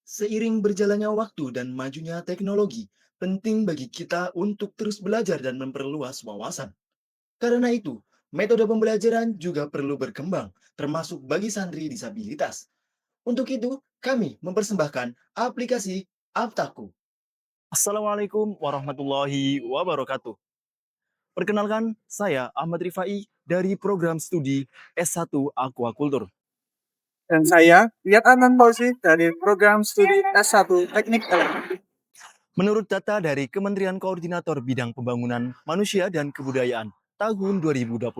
Seiring berjalannya waktu dan majunya teknologi, penting bagi kita untuk terus belajar dan memperluas wawasan. Karena itu, metode pembelajaran juga perlu berkembang, termasuk bagi santri disabilitas. Untuk itu, kami mempersembahkan aplikasi Aptaku. Assalamualaikum warahmatullahi wabarakatuh. Perkenalkan, saya Ahmad Rifai dari program studi S1 Aquaculture. Dan saya, Riyad Adnan Fauzi dari program studi S1 Teknik Elektrik. Menurut data dari Kementerian Koordinator Bidang Pembangunan Manusia dan Kebudayaan, tahun 2024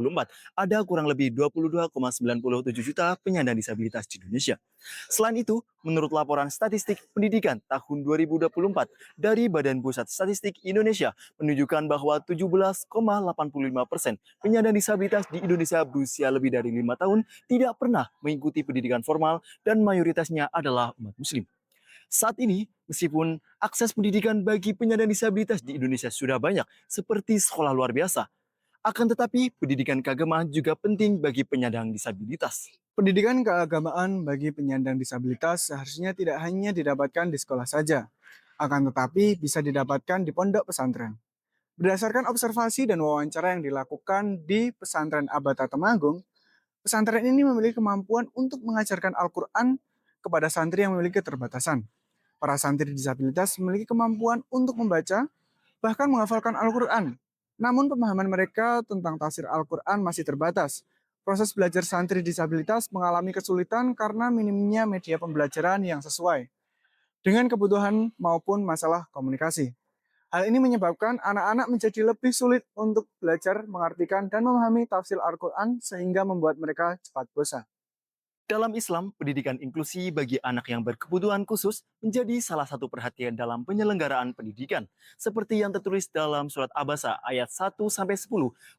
ada kurang lebih 22,97 juta penyandang disabilitas di Indonesia. Selain itu, menurut laporan statistik pendidikan tahun 2024 dari Badan Pusat Statistik Indonesia menunjukkan bahwa 17,85% penyandang disabilitas di Indonesia berusia lebih dari 5 tahun tidak pernah mengikuti pendidikan formal dan mayoritasnya adalah umat muslim. Saat ini, meskipun akses pendidikan bagi penyandang disabilitas di Indonesia sudah banyak, seperti sekolah luar biasa, akan tetapi pendidikan keagamaan juga penting bagi penyandang disabilitas. Pendidikan keagamaan bagi penyandang disabilitas seharusnya tidak hanya didapatkan di sekolah saja, akan tetapi bisa didapatkan di pondok pesantren. Berdasarkan observasi dan wawancara yang dilakukan di pesantren Abata Temanggung, pesantren ini memiliki kemampuan untuk mengajarkan Al-Quran kepada santri yang memiliki keterbatasan. Para santri disabilitas memiliki kemampuan untuk membaca, bahkan menghafalkan Al-Quran. Namun pemahaman mereka tentang tafsir Al-Quran masih terbatas. Proses belajar santri disabilitas mengalami kesulitan karena minimnya media pembelajaran yang sesuai dengan kebutuhan maupun masalah komunikasi. Hal ini menyebabkan anak-anak menjadi lebih sulit untuk belajar mengartikan dan memahami tafsir Al-Quran sehingga membuat mereka cepat bosan. Dalam Islam, pendidikan inklusi bagi anak yang berkebutuhan khusus menjadi salah satu perhatian dalam penyelenggaraan pendidikan. Seperti yang tertulis dalam surat Abasa ayat 1-10,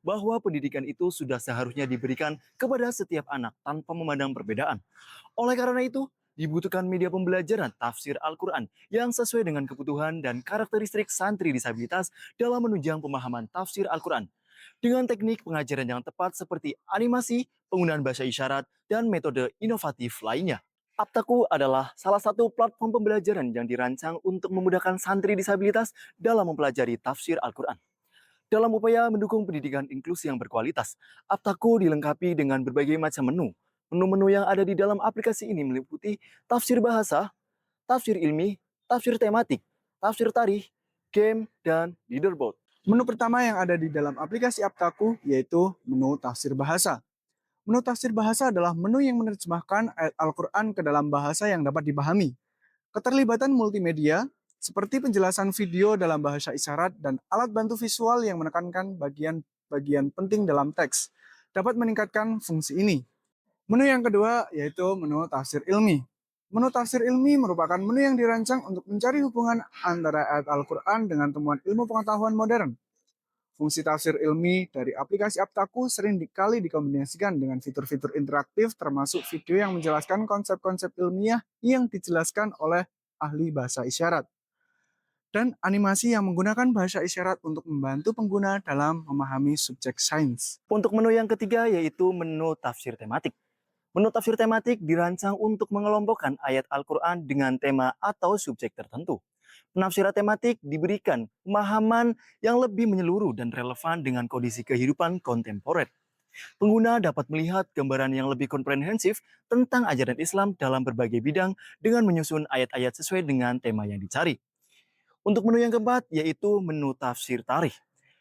bahwa pendidikan itu sudah seharusnya diberikan kepada setiap anak tanpa memandang perbedaan. Oleh karena itu, dibutuhkan media pembelajaran tafsir Al-Quran yang sesuai dengan kebutuhan dan karakteristik santri disabilitas dalam menunjang pemahaman tafsir Al-Quran. Dengan teknik pengajaran yang tepat seperti animasi, penggunaan bahasa isyarat, dan metode inovatif lainnya. Aptaku adalah salah satu platform pembelajaran yang dirancang untuk memudahkan santri disabilitas dalam mempelajari tafsir Al-Quran. Dalam upaya mendukung pendidikan inklusi yang berkualitas, Aptaku dilengkapi dengan berbagai macam menu. Menu-menu yang ada di dalam aplikasi ini meliputi tafsir bahasa, tafsir ilmi, tafsir tematik, tafsir tarikh, game, dan leaderboard. Menu pertama yang ada di dalam aplikasi Aptaku yaitu menu tafsir bahasa. Menu tafsir bahasa adalah menu yang menerjemahkan ayat Al-Quran ke dalam bahasa yang dapat dipahami. Keterlibatan multimedia, seperti penjelasan video dalam bahasa isyarat dan alat bantu visual yang menekankan bagian-bagian penting dalam teks, dapat meningkatkan fungsi ini. Menu yang kedua yaitu menu tafsir ilmi. Menu tafsir ilmi merupakan menu yang dirancang untuk mencari hubungan antara ayat Al-Quran dengan temuan ilmu pengetahuan modern. Fungsi tafsir ilmi dari aplikasi Aptaku sering dikali dikombinasikan dengan fitur-fitur interaktif termasuk video yang menjelaskan konsep-konsep ilmiah yang dijelaskan oleh ahli bahasa isyarat dan animasi yang menggunakan bahasa isyarat untuk membantu pengguna dalam memahami subjek sains. Untuk menu yang ketiga yaitu menu tafsir tematik. Menu tafsir tematik dirancang untuk mengelompokkan ayat Al-Quran dengan tema atau subjek tertentu. Penafsiran tematik diberikan pemahaman yang lebih menyeluruh dan relevan dengan kondisi kehidupan kontemporer. Pengguna dapat melihat gambaran yang lebih komprehensif tentang ajaran Islam dalam berbagai bidang dengan menyusun ayat-ayat sesuai dengan tema yang dicari. Untuk menu yang keempat yaitu menu tafsir tarikh.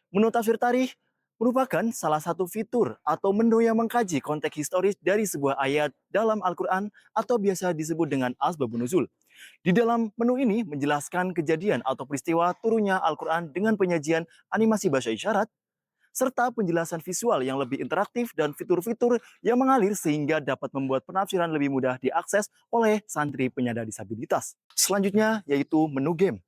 Menu tafsir tarikh merupakan salah satu fitur atau menu yang mengkaji konteks historis dari sebuah ayat dalam Al-Quran atau biasa disebut dengan asbabun nuzul. Di dalam menu ini menjelaskan kejadian atau peristiwa turunnya Al-Quran dengan penyajian animasi bahasa isyarat, serta penjelasan visual yang lebih interaktif dan fitur-fitur yang mengalir sehingga dapat membuat penafsiran lebih mudah diakses oleh santri penyandang disabilitas. Selanjutnya yaitu menu game.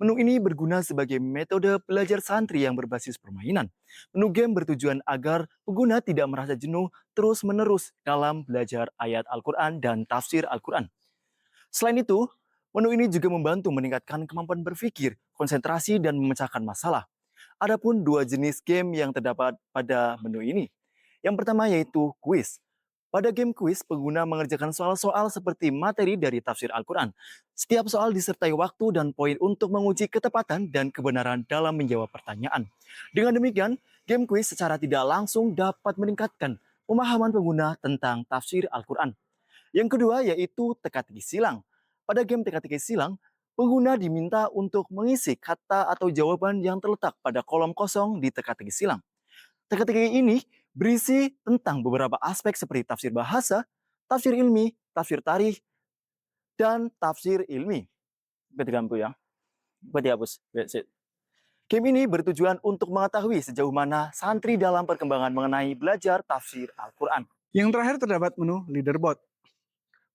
Menu ini berguna sebagai metode belajar santri yang berbasis permainan. Menu game bertujuan agar pengguna tidak merasa jenuh terus-menerus dalam belajar ayat Al-Quran dan tafsir Al-Quran. Selain itu, menu ini juga membantu meningkatkan kemampuan berpikir, konsentrasi, dan memecahkan masalah. Adapun dua jenis game yang terdapat pada menu ini. Yang pertama yaitu quiz. Pada game kuis, pengguna mengerjakan soal-soal seperti materi dari tafsir Al-Quran. Setiap soal disertai waktu dan poin untuk menguji ketepatan dan kebenaran dalam menjawab pertanyaan. Dengan demikian, game kuis secara tidak langsung dapat meningkatkan pemahaman pengguna tentang tafsir Al-Quran. Yang kedua yaitu teka-teki silang. Pada game teka-teki silang, pengguna diminta untuk mengisi kata atau jawaban yang terletak pada kolom kosong di teka-teki silang. Teka-teki ini berisi tentang beberapa aspek seperti tafsir bahasa, tafsir ilmi, tafsir tarikh, dan tafsir ilmi. Ketika ya, buat dihapus. Game ini bertujuan untuk mengetahui sejauh mana santri dalam perkembangan mengenai belajar tafsir Al-Quran. Yang terakhir terdapat menu leaderboard.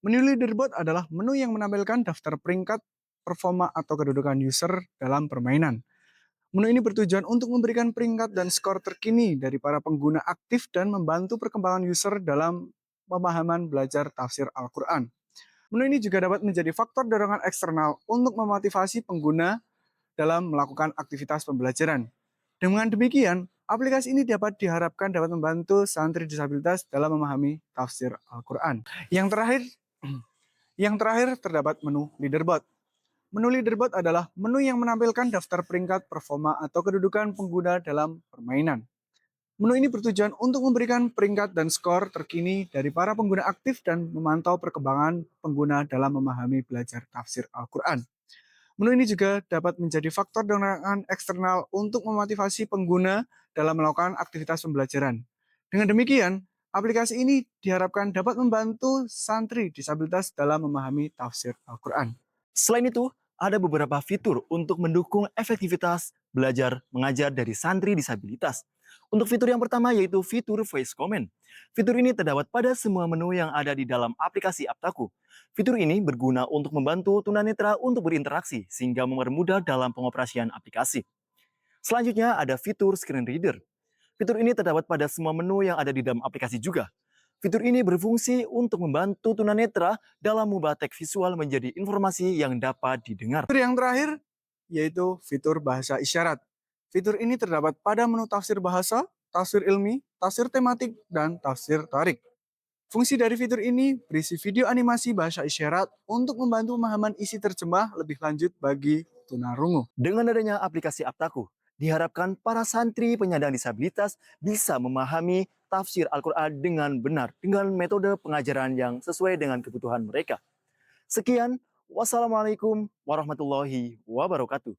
Menu leaderboard adalah menu yang menampilkan daftar peringkat, performa, atau kedudukan user dalam permainan. Menu ini bertujuan untuk memberikan peringkat dan skor terkini dari para pengguna aktif dan membantu perkembangan user dalam pemahaman belajar tafsir Al-Quran. Menu ini juga dapat menjadi faktor dorongan eksternal untuk memotivasi pengguna dalam melakukan aktivitas pembelajaran. Dengan demikian, aplikasi ini diharapkan dapat membantu santri disabilitas dalam memahami tafsir Al-Quran. Yang terakhir terdapat menu leaderboard. Menu leaderboard adalah menu yang menampilkan daftar peringkat, performa, atau kedudukan pengguna dalam permainan. Menu ini bertujuan untuk memberikan peringkat dan skor terkini dari para pengguna aktif dan memantau perkembangan pengguna dalam memahami belajar tafsir Al-Quran. Menu ini juga dapat menjadi faktor dorongan eksternal untuk memotivasi pengguna dalam melakukan aktivitas pembelajaran. Dengan demikian, aplikasi ini diharapkan dapat membantu santri disabilitas dalam memahami tafsir Al-Quran. Selain itu, ada beberapa fitur untuk mendukung efektivitas belajar mengajar dari santri disabilitas. Untuk fitur yang pertama yaitu fitur voice comment. Fitur ini terdapat pada semua menu yang ada di dalam aplikasi Aptaku. Fitur ini berguna untuk membantu tunanetra untuk berinteraksi sehingga mempermudah dalam pengoperasian aplikasi. Selanjutnya ada fitur screen reader. Fitur ini terdapat pada semua menu yang ada di dalam aplikasi juga. Fitur ini berfungsi untuk membantu tunanetra dalam mengubah teks visual menjadi informasi yang dapat didengar. Fitur yang terakhir yaitu fitur bahasa isyarat. Fitur ini terdapat pada menu tafsir bahasa, tafsir ilmi, tafsir tematik, dan tafsir tarik. Fungsi dari fitur ini berisi video animasi bahasa isyarat untuk membantu pemahaman isi terjemah lebih lanjut bagi tunarungu. Dengan adanya aplikasi Aptaku, diharapkan para santri penyandang disabilitas bisa memahami tafsir Al-Quran dengan benar dengan metode pengajaran yang sesuai dengan kebutuhan mereka. Sekian, wassalamualaikum warahmatullahi wabarakatuh.